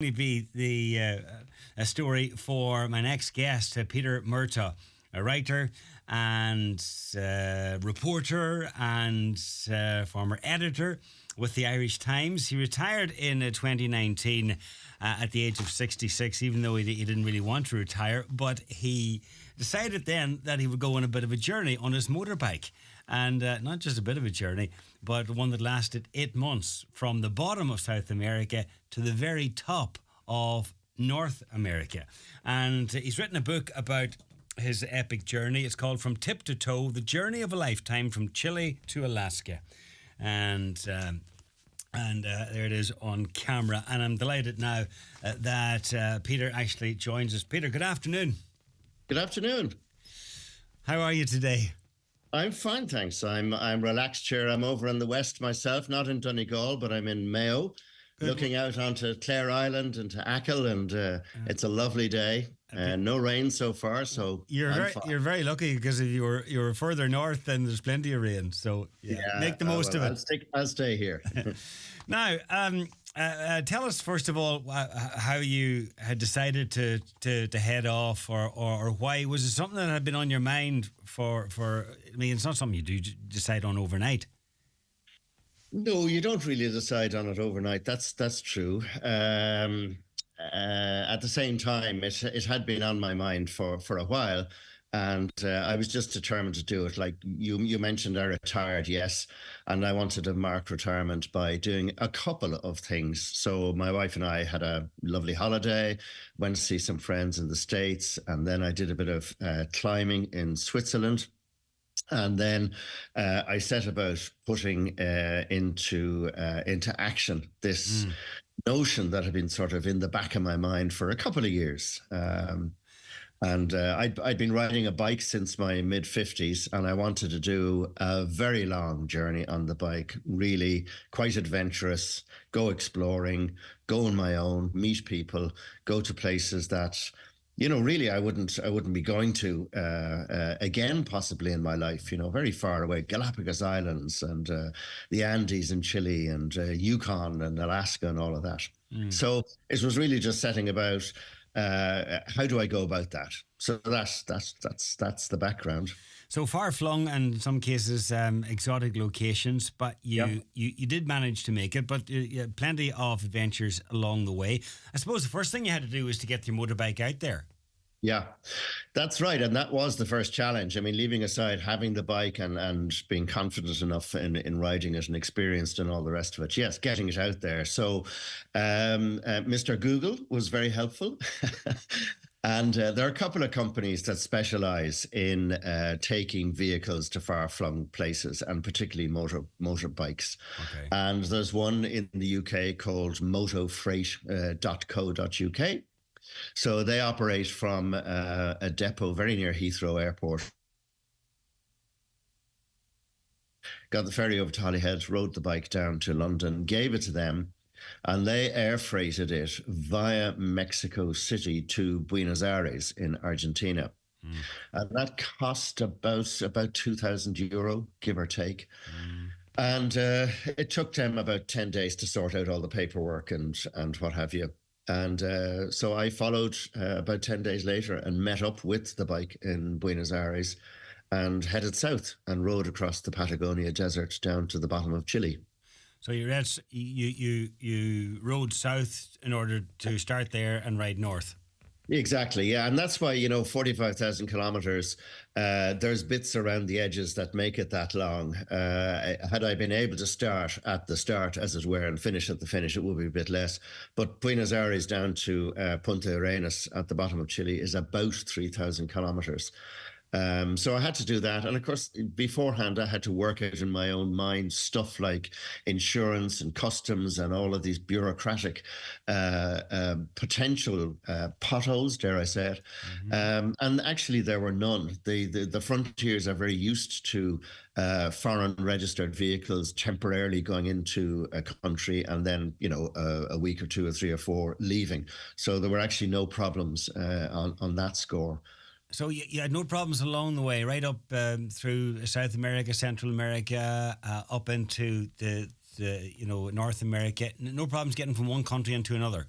Be a story for my next guest, Peter Murtagh, a writer and reporter and former editor with the Irish Times. He retired in 2019 at the age of 66, even though he didn't really want to retire, but he decided then that he would go on a bit of a journey on his motorbike. And not just a bit of a journey, but one that lasted 8 months from the bottom of South America to the very top of North America. And he's written a book about his epic journey. It's called From Tip to Toe, The Journey of a Lifetime from Chile to Alaska. And there it is on camera. And I'm delighted now that Peter actually joins us. Peter, good afternoon. Good afternoon. How are you today? I'm fine, thanks. I'm relaxed here. I'm over in the west myself, not in Donegal, but I'm in Mayo, looking out onto Clare Island and to Achill, and it's a lovely day. No rain so far, so you're very lucky, because if you were further north, then there's plenty of rain. So make the most of it. I'll stay here. Now, tell us first of all how you had decided to head off, or why. Was it something that had been on your mind for? I mean, it's not something you do decide on overnight. No, you don't really decide on it overnight. That's true. At the same time, it had been on my mind for a while, and I was just determined to do it. Like you mentioned, I retired, yes, and I wanted to mark retirement by doing a couple of things. So my wife and I had a lovely holiday, went to see some friends in the States, and then I did a bit of climbing in Switzerland. And then I set about putting into action this notion that had been sort of in the back of my mind for a couple of years. I'd been riding a bike since my mid-50s, and I wanted to do a very long journey on the bike, really quite adventurous, go exploring, go on my own, meet people, go to places that, really I wouldn't be going to again, possibly in my life, very far away, Galapagos Islands and the Andes in Chile and Yukon and Alaska and all of that. So it was really just setting about how do I go about that? So that's the background. So far flung, and in some cases exotic locations, but you did manage to make it. But plenty of adventures along the way. I suppose the first thing you had to do was to get your motorbike out there. Yeah, that's right. And that was the first challenge. I mean, leaving aside having the bike and being confident enough in riding it and experienced and all the rest of it. Yes, getting it out there. So Mr. Google was very helpful. And there are a couple of companies that specialize in taking vehicles to far-flung places, and particularly motorbikes. Okay. And there's one in the UK called motofreight.co.uk. So they operate from a depot very near Heathrow Airport. Got the ferry over to Holyhead, rode the bike down to London, gave it to them, and they air freighted it via Mexico City to Buenos Aires in Argentina. And that cost about €2,000, give or take. And it took them about 10 days to sort out all the paperwork and what have you. And so I followed about 10 days later and met up with the bike in Buenos Aires and headed south and rode across the Patagonia desert down to the bottom of Chile. So you rode south in order to start there and ride north. Exactly, yeah. And that's why, 45,000 kilometers, there's bits around the edges that make it that long. Had I been able to start at the start, as it were, and finish at the finish, it would be a bit less. But Buenos Aires down to Punta Arenas at the bottom of Chile is about 3,000 kilometers. So I had to do that. And of course, beforehand, I had to work out in my own mind stuff like insurance and customs and all of these bureaucratic potential potholes, dare I say it. And actually, there were none. The frontiers are very used to foreign registered vehicles temporarily going into a country and then, a week or two or three or four leaving. So there were actually no problems on that score. So you had no problems along the way, right up through South America, Central America, up into the North America. No problems getting from one country into another.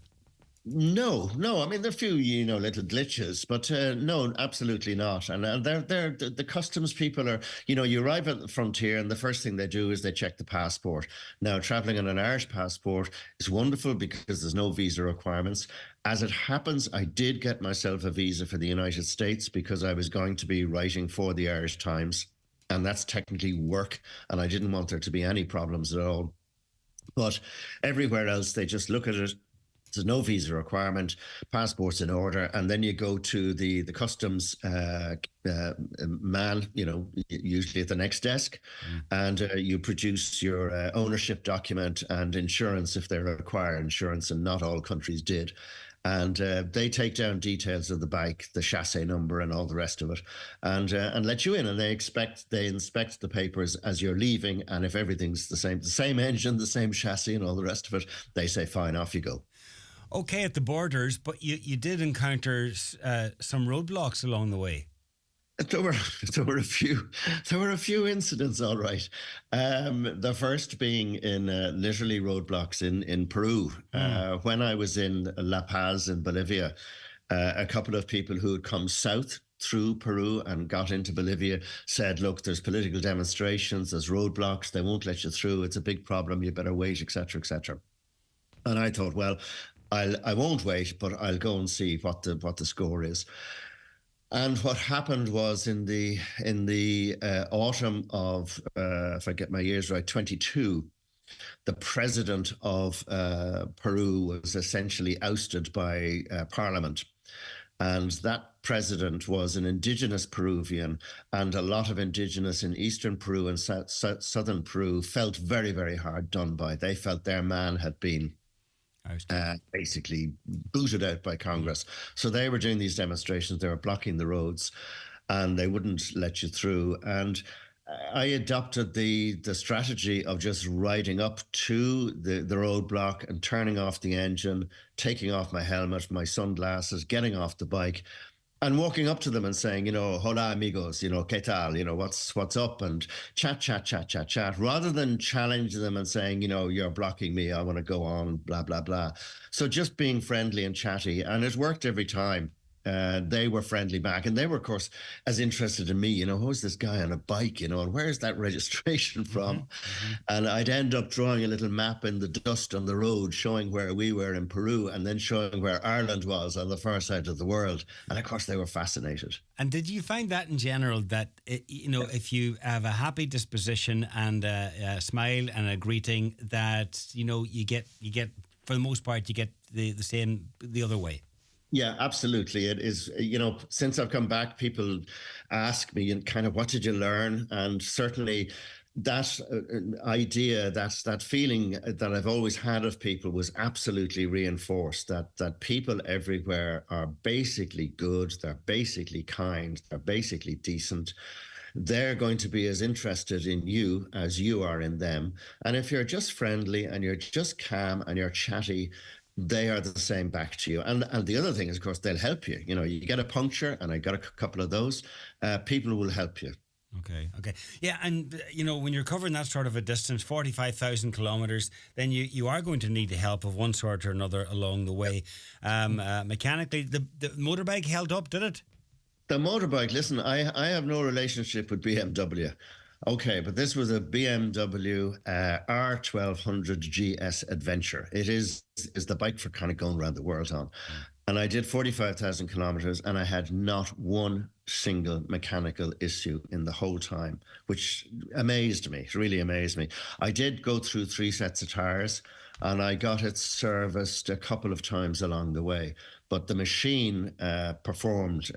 No. I mean, there are a few, little glitches, but no, absolutely not. And they're the customs people are, you arrive at the frontier, and the first thing they do is they check the passport. Now, traveling on an Irish passport is wonderful because there's no visa requirements. As it happens, I did get myself a visa for the United States because I was going to be writing for the Irish Times, and that's technically work, and I didn't want there to be any problems at all. But everywhere else, they just look at it. There's no visa requirement, passport's in order, and then you go to the customs man, usually at the next desk, and you produce your ownership document and insurance if they require insurance, and not all countries did. And they take down details of the bike, the chassis number, and all the rest of it, and let you in. And they inspect the papers as you're leaving, and if everything's the same engine, the same chassis, and all the rest of it, they say fine, off you go. Okay, at the borders, but you did encounter some roadblocks along the way. There were there were a few incidents, all right. The first being in literally roadblocks in Peru. When I was in La Paz in Bolivia, a couple of people who had come south through Peru and got into Bolivia said, "Look, there's political demonstrations, there's roadblocks, they won't let you through. It's a big problem. You better wait, etc., etc." And I thought, well, I won't wait, but I'll go and see what the score is. And what happened was in the autumn of, if I get my years right, 22, the president of Peru was essentially ousted by Parliament. And that president was an indigenous Peruvian, and a lot of indigenous in eastern Peru and southern Peru felt very, very hard done by. They felt their man had been basically booted out by Congress. So they were doing these demonstrations, they were blocking the roads, and they wouldn't let you through. And I adopted the strategy of just riding up to the roadblock and turning off the engine, taking off my helmet, my sunglasses, getting off the bike, and walking up to them and saying, hola amigos, ¿qué tal? What's up? And chat, rather than challenge them and saying, you're blocking me, I want to go on, blah, blah, blah. So just being friendly and chatty, and it worked every time. They were friendly back, and they were, of course, as interested in me. Who's this guy on a bike? And where's that registration from? And I'd end up drawing a little map in the dust on the road, showing where we were in Peru, and then showing where Ireland was on the far side of the world. And of course, they were fascinated. And did you find that in general that if you have a happy disposition and a smile and a greeting, that you get for the most part you get the same the other way? Yeah, absolutely. It is, since I've come back, people ask me and kind of, what did you learn? And certainly that idea, that feeling that I've always had of people was absolutely reinforced, that people everywhere are basically good, they're basically kind, they're basically decent. They're going to be as interested in you as you are in them. And if you're just friendly and you're just calm and you're chatty, they are the same back to you. And the other thing is, of course, they'll help you. You get a puncture, and I got a couple of those. People will help you. Okay. Yeah, and, when you're covering that sort of a distance, 45,000 kilometres, then you are going to need the help of one sort or another along the way. Mechanically, the motorbike held up, did it? The motorbike, listen, I have no relationship with BMW. Okay, but this was a BMW R1200 GS Adventure. It is the bike for kind of going around the world on. And I did 45,000 kilometers, and I had not one single mechanical issue in the whole time, which amazed me. It really amazed me. I did go through 3 sets of tires, and I got it serviced a couple of times along the way. But the machine performed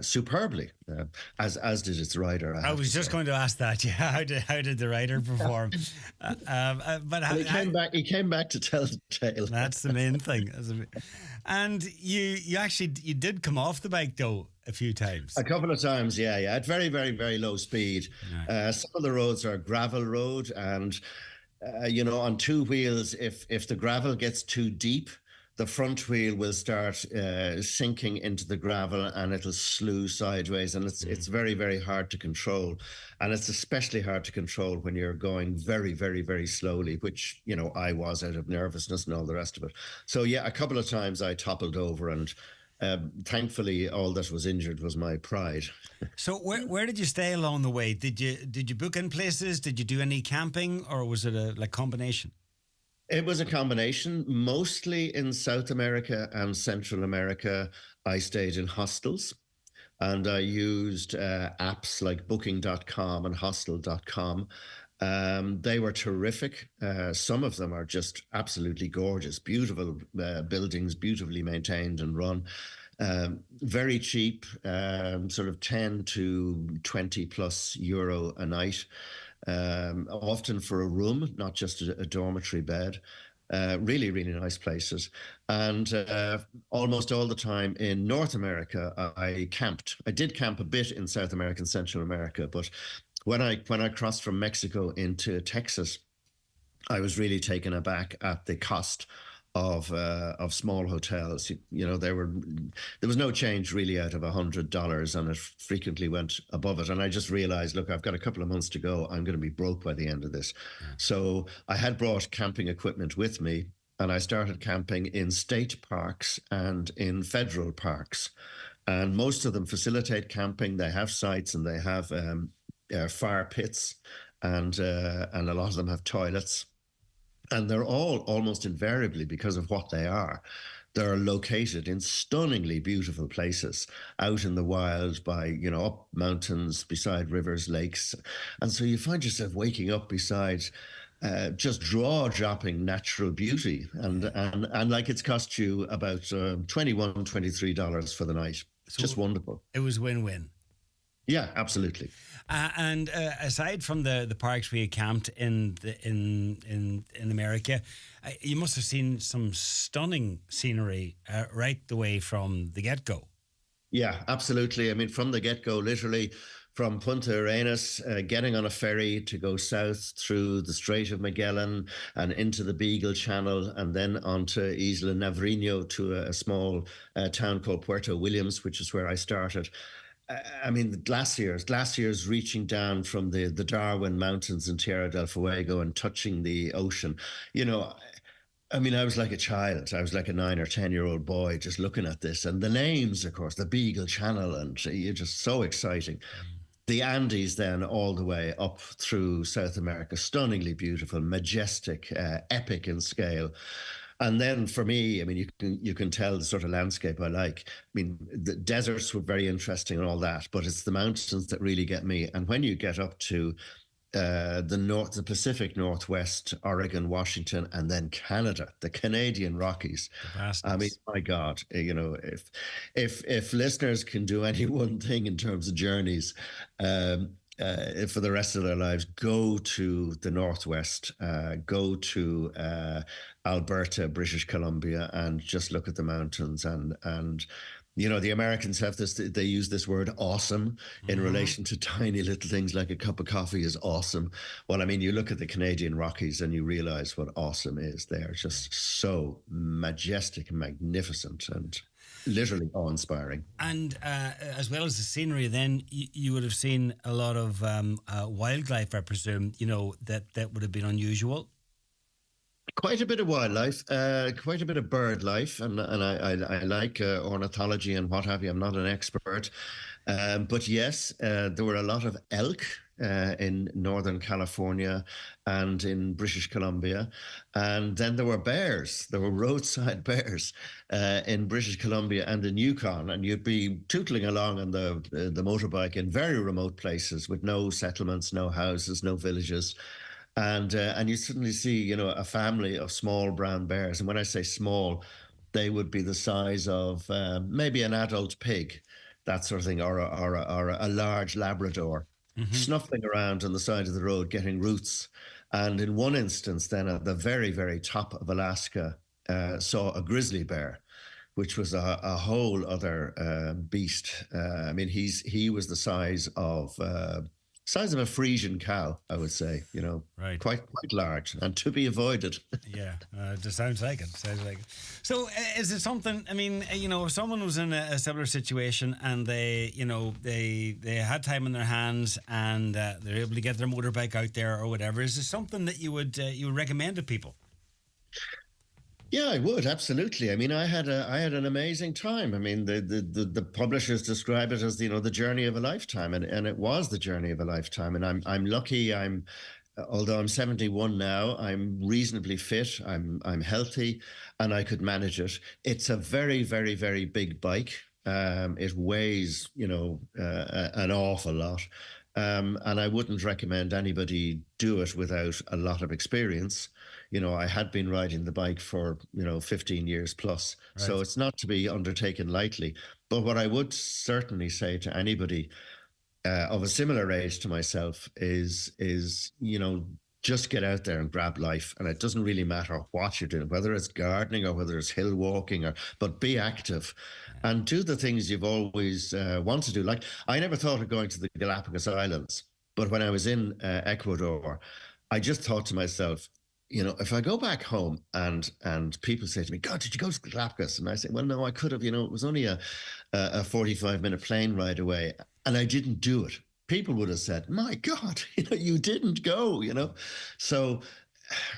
superbly, as did its rider. I was just going to ask that. Yeah, how did the rider perform? But he came back to tell the tale. That's the main thing. And you did come off the bike though a few times. A couple of times, yeah, at very, very, very low speed. Right. Some of the roads are gravel road, and on 2 wheels, if the gravel gets too deep, the front wheel will start sinking into the gravel and it'll slew sideways, and it's very, very hard to control. And it's especially hard to control when you're going very, very, very slowly, which, I was out of nervousness and all the rest of it. So yeah, a couple of times I toppled over, and thankfully all that was injured was my pride. So where did you stay along the way? Did you book in places? Did you do any camping, or was it a combination? It was a combination, mostly in South America and Central America. I stayed in hostels, and I used apps like booking.com and hostel.com. They were terrific. Some of them are just absolutely gorgeous, beautiful buildings, beautifully maintained and run. Very cheap, sort of 10 to 20 plus euro a night, often for a room, not just a dormitory bed. Really, really nice places. And almost all the time in North America, I camped. I did camp a bit in South America and Central America, but when I crossed from Mexico into Texas, I was really taken aback at the cost of small hotels. There was no change really out of $100, and it frequently went above it. And I just realized, look, I've got a couple of months to go. I'm going to be broke by the end of this. Yeah. So I had brought camping equipment with me, and I started camping in state parks and in federal parks. And most of them facilitate camping. They have sites, and they have fire pits, and a lot of them have toilets. And they're all almost invariably, because of what they are, they're located in stunningly beautiful places out in the wild by, up mountains, beside rivers, lakes. And so you find yourself waking up beside just jaw-dropping natural beauty. And like it's cost you about $21, $23 for the night. So just wonderful. It was win-win. Yeah, absolutely. And aside from the parks where you camped in America, you must have seen some stunning scenery right the way from the get-go. Yeah, absolutely. I mean, from the get-go, literally from Punta Arenas, getting on a ferry to go south through the Strait of Magellan and into the Beagle Channel, and then onto Isla Navarino to a small town called Puerto Williams, which is where I started. I mean, the glaciers reaching down from the Darwin Mountains in Tierra del Fuego and touching the ocean. I mean, I was like a child. I was like a 9 or 10-year-old boy just looking at this. And the names, of course, the Beagle Channel, and you're just so exciting. The Andes then all the way up through South America, stunningly beautiful, majestic, epic in scale. And then for me, I mean, you can tell the sort of landscape I like. I mean, the deserts were very interesting and all that, but it's the mountains that really get me. And when you get up to the Pacific Northwest, Oregon, Washington, and then Canada, the Canadian Rockies. I mean, my God, if listeners can do any one thing in terms of journeys, for the rest of their lives, go to the Northwest, go to Alberta, British Columbia, and just look at the mountains. And the Americans have this, they use this word awesome in relation to tiny little things like a cup of coffee is awesome. Well, I mean, you look at the Canadian Rockies and you realize what awesome is. They're just so majestic and magnificent and literally awe-inspiring. And as well as the scenery, then you would have seen a lot of wildlife, I presume, that would have been unusual. Quite a bit of wildlife, quite a bit of bird life, and I like ornithology and what have you. I'm not an expert, but yes, there were a lot of elk in Northern California and in British Columbia, and then there were bears. There were roadside bears in British Columbia and in Yukon, and you'd be tootling along on the motorbike in very remote places with no settlements, no houses, no villages. And you suddenly see, a family of small brown bears. And when I say small, they would be the size of maybe an adult pig, that sort of thing, or a large Labrador, snuffling around on the side of the road, getting roots. And in one instance, then at the very, very top of Alaska, saw a grizzly bear, which was a whole other beast. I mean, he was the size of size of a Frisian cow, I would say. Right. Quite large and to be avoided. Yeah, it just sounds like it. Sounds like it. So, is it something? I mean, if someone was in a similar situation and they had time in their hands and they're able to get their motorbike out there or whatever, is this something that you would recommend to people? Yeah, I would, absolutely. I mean, I had an amazing time. I mean, the publishers describe it as the journey of a lifetime, and it was the journey of a lifetime. And I'm lucky. Although I'm 71 now, I'm reasonably fit. I'm healthy, and I could manage it. It's a very, very, very big bike. It weighs an awful lot. And I wouldn't recommend anybody do it without a lot of experience. I had been riding the bike for 15 years plus, Right. so it's not to be undertaken lightly. But what I would certainly say to anybody of a similar age to myself is just get out there and grab life, and it doesn't really matter what you're doing, whether it's gardening or whether it's hill walking, but be active and do the things you've always wanted to do. Like, I never thought of going to the Galapagos Islands, but when I was in Ecuador, I just thought to myself, if I go back home and people say to me, God, did you go to the Galapagos? And I say, well, no, I could have. It was only a 45-minute plane ride away, and I didn't do it. People would have said, my God, you didn't go, So,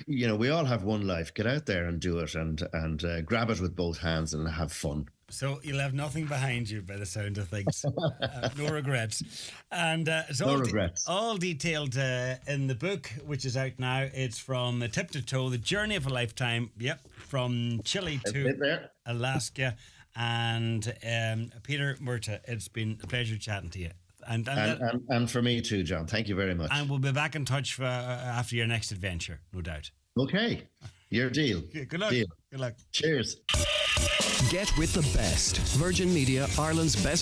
we all have one life. Get out there and do it, and grab it with both hands and have fun. So you'll have nothing behind you by the sound of things. No regrets. And it's No regrets. all detailed in the book, which is out now. It's from tip to toe, the journey of a lifetime. Yep, from Chile to Alaska. And Peter Murtagh, it's been a pleasure chatting to you. And for me too, John. Thank you very much. And we'll be back in touch after your next adventure, no doubt. Okay. Your deal. Good luck. Deal. Good luck. Cheers. Get with the best. Virgin Media, Ireland's best